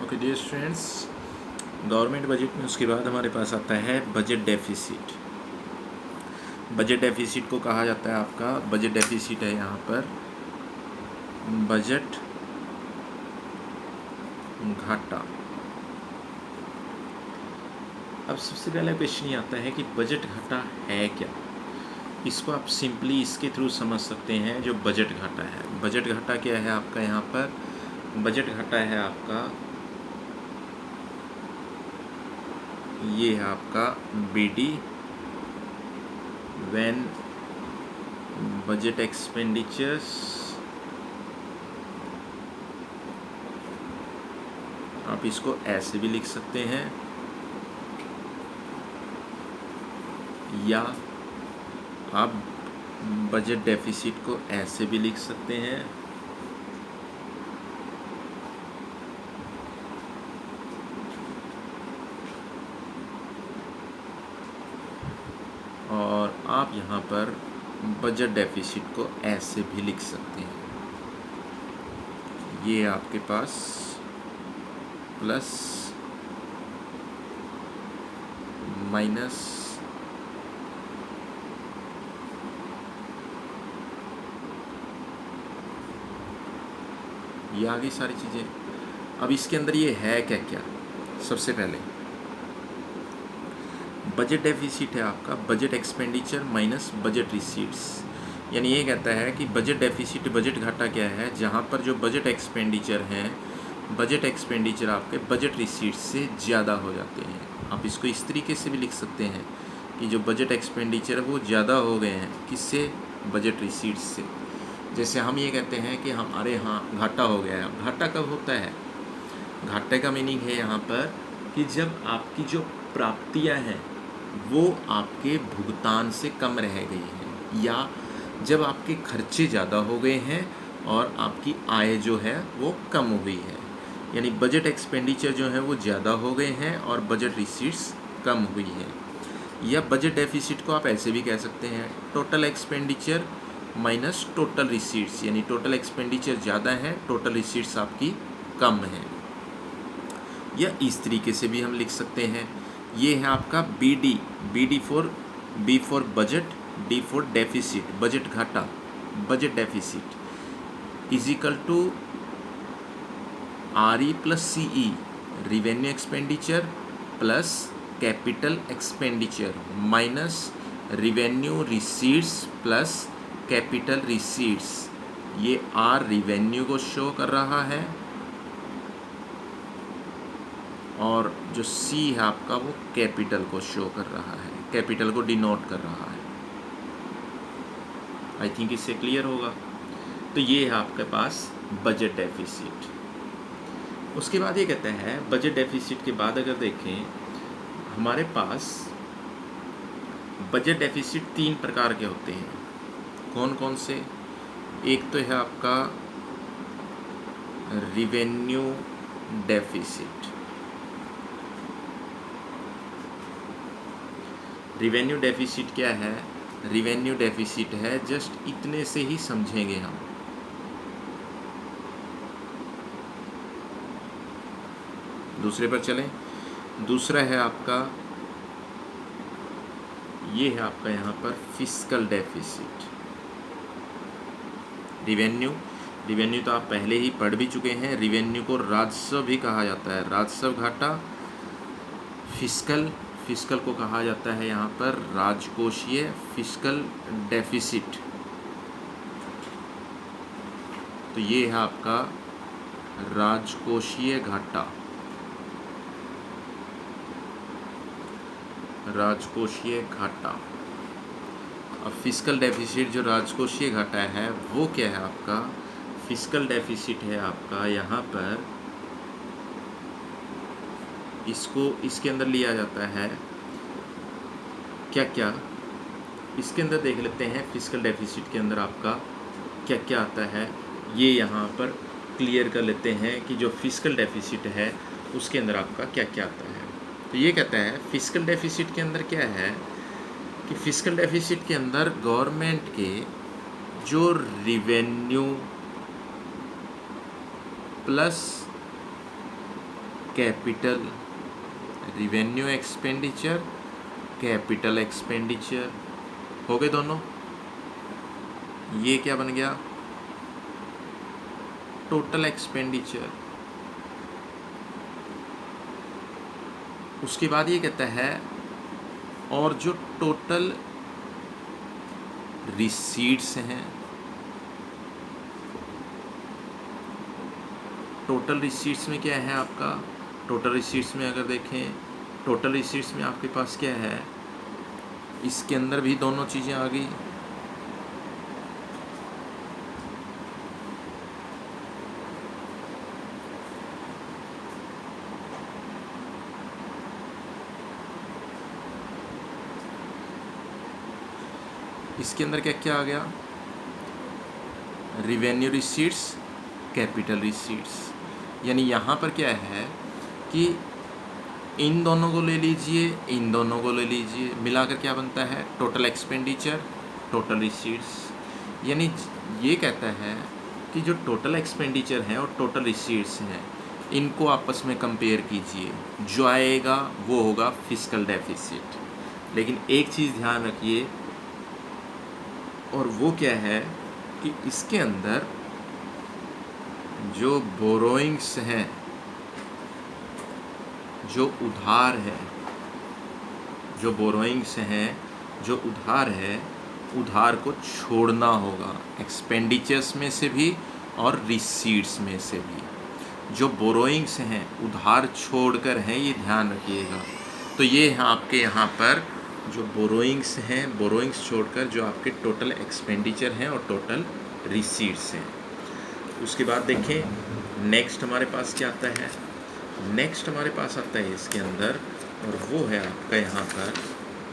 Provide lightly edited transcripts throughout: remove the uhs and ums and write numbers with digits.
Okay dear students, government budget में उसके बाद हमारे पास आता है बजट डेफिसिट। बजट डेफिसिट को कहा जाता है आपका बजट डेफिसिट है यहाँ पर बजट घाटा। अब सबसे पहला क्वेश्चन ये आता है कि बजट घाटा है क्या। इसको आप सिंपली इसके थ्रू समझ सकते हैं जो बजट घाटा है। बजट घाटा क्या है आपका यहाँ पर? बजट घाटा है आपका, ये है आपका BD व्हेन बजट एक्सपेंडिचर्स आप इसको ऐसे भी लिख सकते हैं या आप बजट डेफिसिट को ऐसे भी लिख सकते हैं। और आप यहाँ पर बजट डेफिसिट को ऐसे भी लिख सकते हैं। ये आपके पास प्लस माइनस ये आगे सारी चीज़ें। अब इसके अंदर ये है क्या क्या? सबसे पहले बजट डेफिसिट है आपका budget expenditure minus budget receipts. यानी ये कहता है कि बजट डेफिसिट बजट घाटा क्या है, जहाँ पर जो बजट एक्सपेंडिचर हैं, बजट एक्सपेंडिचर आपके बजट रिसीट्स से ज़्यादा हो जाते हैं। आप इसको इस तरीके से भी लिख सकते हैं कि जो बजट एक्सपेंडिचर है वो ज़्यादा हो गए हैं, किससे? बजट रिसीट्स से। जैसे हम ये कहते हैं कि हमारे यहाँ घाटा हो गया है। घाटा कब होता है? घाटे का मीनिंग है यहाँ पर कि जब आपकी जो प्राप्तियाँ हैं वो आपके भुगतान से कम रह गई हैं, या जब आपके खर्चे ज़्यादा हो गए हैं और आपकी आय जो है वो कम हो गई है। यानी बजट एक्सपेंडिचर जो है वो ज़्यादा हो गए हैं और बजट रिसीट्स कम हुई है। या बजट डेफिसिट को आप ऐसे भी कह सकते हैं total expenditure minus total receipts. यानी टोटल एक्सपेंडिचर ज़्यादा है, टोटल रिसीट्स आपकी कम है। या इस तरीके से भी हम लिख सकते हैं। ये है आपका BD for budget, D for deficit, budget घाटा, budget deficit is equal to RE plus CE, revenue expenditure plus capital expenditure minus revenue receipts plus capital receipts. ये R रिवेन्यू को शो कर रहा है और जो C है आपका वो कैपिटल को शो कर रहा है, कैपिटल को डिनोट कर रहा है। आई थिंक इससे क्लियर होगा। तो ये है आपके पास बजट डेफिसिट। उसके बाद ये कहते हैं बजट डेफिसिट के बाद अगर देखें हमारे पास बजट डेफिसिट 3 प्रकार के होते हैं। कौन कौन से? एक तो है आपका रिवेन्यू डेफिसिट। रिवेन्यू डेफिसिट क्या है? रिवेन्यू डेफिसिट है, जस्ट इतने से ही समझेंगे हम। दूसरे पर चलें। दूसरा है आपका, ये है आपका यहाँ पर फिस्कल डेफिसिट। रिवेन्यू तो आप पहले ही पढ़ भी चुके हैं। रिवेन्यू को राजस्व भी कहा जाता है, राजस्व घाटा। फिस्कल को कहा जाता है यहाँ पर राजकोषीय फिस्कल डेफिसिट। तो ये है आपका राजकोषीय घाटा, राजकोषीय घाटा। अब फिस्कल डेफिसिट जो राजकोषीय घाटा है वो क्या है आपका? फिस्कल डेफिसिट है आपका यहाँ पर, इसको इसके अंदर लिया जाता है क्या क्या? इसके अंदर देख लेते हैं फिस्कल डेफिसिट के अंदर आपका क्या क्या आता है। ये यहाँ पर क्लियर कर लेते हैं कि जो फिस्कल डेफिसिट है उसके अंदर आपका क्या क्या आता है। तो ये कहता है फिस्कल डेफिसिट के अंदर क्या है कि फिस्कल डेफिसिट के अंदर गवर्नमेंट के जो revenue plus capital revenue expenditure, capital expenditure हो गए दोनों। ये क्या बन गया? Total expenditure. उसके बाद ये कहता है और जो टोटल रिसीट्स हैं, टोटल रिसीट्स में क्या है आपका? टोटल रिसीट्स में अगर देखें, टोटल रिसीट्स में आपके पास क्या है? इसके अंदर भी दोनों चीज़ें आ गई। इसके अंदर क्या क्या आ गया? Revenue receipts, capital receipts. यानी यहाँ पर क्या है कि इन दोनों को ले लीजिए, इन दोनों को ले लीजिए, मिलाकर क्या बनता है? Total expenditure, total receipts. यानी ये कहता है कि जो टोटल एक्सपेंडिचर हैं और टोटल रिसीट्स हैं, इनको आपस में कंपेयर कीजिए, जो आएगा वो होगा फिस्कल डेफिसिट। लेकिन एक चीज़ ध्यान रखिए, और वो क्या है कि इसके अंदर जो बोरोइंग्स हैं, जो उधार है, जो बोरोइंग्स हैं, जो उधार है, उधार को छोड़ना होगा एक्सपेंडिचर्स में से भी और रिसीट्स में से भी। जो बोरोइंग्स हैं उधार छोड़कर हैं, ये ध्यान रखिएगा। तो ये है आपके यहाँ पर जो बोरोइंग्स हैं, बोरोइंग्स छोड़कर जो आपके टोटल एक्सपेंडिचर हैं और टोटल रिसीट्स हैं। उसके बाद देखें नेक्स्ट हमारे पास क्या आता है? नेक्स्ट हमारे पास आता है इसके अंदर, और वो है आपका यहाँ पर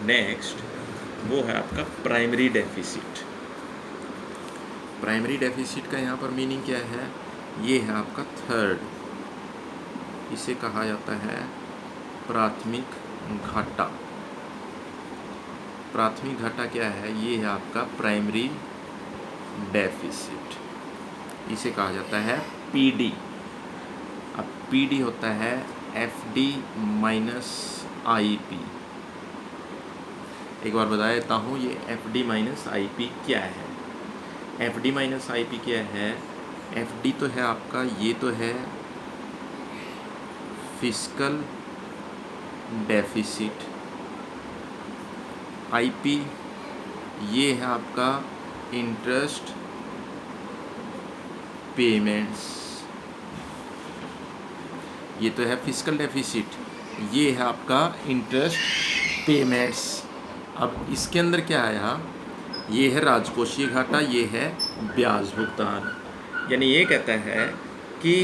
नेक्स्ट, वो है आपका प्राइमरी डेफिसिट। प्राइमरी डेफिसिट का यहाँ पर मीनिंग क्या है? ये है आपका थर्ड, इसे कहा जाता है प्राथमिक घाटा। प्राथमिक घाटा क्या है? ये है आपका प्राइमरी डेफिसिट, इसे कहा जाता है पीडी। अब पीडी होता है एफडी माइनस आईपी। एक बार बता देता हूँ ये एफडी माइनस आईपी क्या है। एफडी माइनस आईपी क्या है? एफडी तो है आपका, ये तो है फिस्कल डेफिसिट। आईपी ये है आपका इंटरेस्ट पेमेंट्स। ये तो है फिस्कल डेफिसिट, ये है आपका इंटरेस्ट पेमेंट्स। अब इसके अंदर क्या आया? ये है राजकोषीय घाटा, ये है ब्याज भुगतान। यानी ये कहता है कि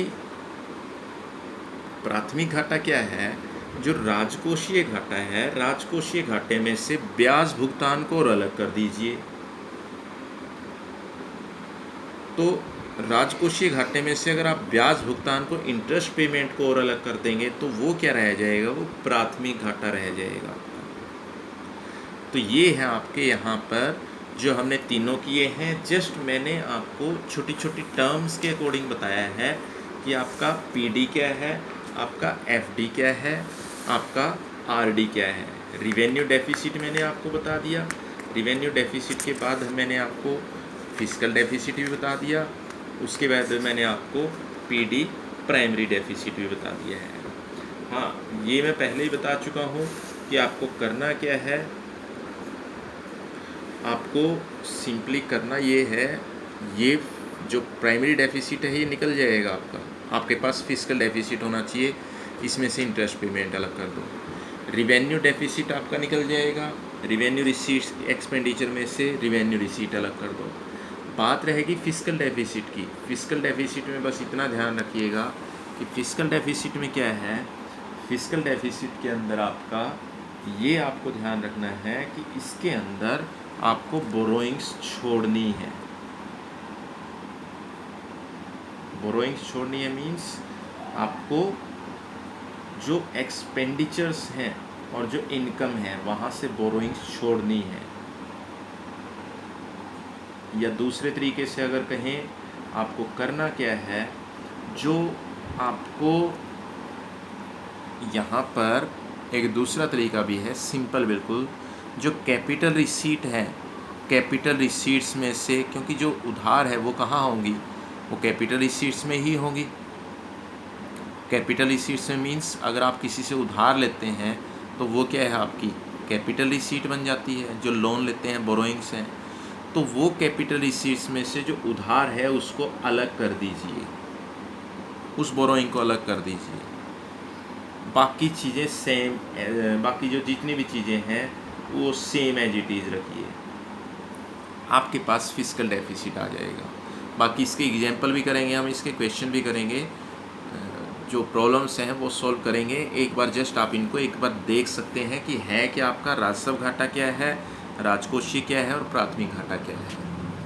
प्राथमिक घाटा क्या है? जो राजकोषीय घाटा है, राजकोषीय घाटे में से ब्याज भुगतान को और अलग कर दीजिए। तो राजकोषीय घाटे में से अगर आप ब्याज भुगतान को, इंटरेस्ट पेमेंट को और अलग कर देंगे तो वो क्या रह जाएगा? वो प्राथमिक घाटा रह जाएगा। तो ये है आपके यहाँ पर जो हमने तीनों किए हैं। जस्ट मैंने आपको छोटी छोटी टर्म्स के अकॉर्डिंग बताया है कि आपका पीडी क्या है, आपका एफडी क्या है, आपका आरडी क्या है। रिवेन्यू डेफिसिट मैंने आपको बता दिया। रिवेन्यू डेफिसिट के बाद मैंने आपको फिस्कल डेफिसिट भी बता दिया। उसके बाद मैंने आपको पीडी प्राइमरी डेफिसिट भी बता दिया है। हाँ, ये मैं पहले ही बता चुका हूँ कि आपको करना क्या है। आपको सिंपली करना ये है, ये जो प्राइमरी डेफिसिट है ये निकल जाएगा आपका। आपके पास फिस्कल डेफिसिट होना चाहिए, इसमें से इंटरेस्ट पेमेंट अलग कर दो। रिवेन्यू डेफिसिट आपका निकल जाएगा, रिवेन्यू रिसीट्स एक्सपेंडिचर में से रिवेन्यू रिसीट अलग कर दो। बात रहेगी फिस्कल डेफिसिट की। फिस्कल डेफिसिट में बस इतना ध्यान रखिएगा कि फिस्कल डेफिसिट में क्या है। फिस्कल डेफिसिट के अंदर आपका ये आपको ध्यान रखना है कि इसके अंदर आपको बोरोइंग्स छोड़नी है। बोरोइंग्स छोड़नी है मीन्स आपको जो एक्सपेंडिचर्स हैं और जो इनकम है वहाँ से बोरोइंग्स छोड़नी है। या दूसरे तरीके से अगर कहें, आपको करना क्या है, जो आपको यहाँ पर एक दूसरा तरीका भी है, सिंपल बिल्कुल। जो कैपिटल रिसीट है, कैपिटल रिसीट्स में से, क्योंकि जो उधार है वो कहाँ होंगी, वो कैपिटल रिसीट्स में ही होंगी। कैपिटल रिसीट्स में मीन्स अगर आप किसी से उधार लेते हैं तो वो क्या है, आपकी कैपिटल रिसीट बन जाती है। जो लोन लेते हैं, बोरोइंग्स हैं, तो वो कैपिटल रिसीट्स में से जो उधार है उसको अलग कर दीजिए, उस बोरोइंग को अलग कर दीजिए। बाकी चीज़ें सेम, बाकी जो जितनी भी चीज़ें हैं वो सेम एज इट इज़ रखिए, आपके पास फिस्कल डेफिसिट आ जाएगा। बाकी इसके एग्जाम्पल भी करेंगे हम, इसके क्वेश्चन भी करेंगे, जो प्रॉब्लम्स हैं वो सॉल्व करेंगे। एक बार जस्ट आप इनको एक बार देख सकते हैं कि है क्या आपका राजस्व घाटा क्या है, राजकोषीय क्या है और प्राथमिक घाटा क्या है।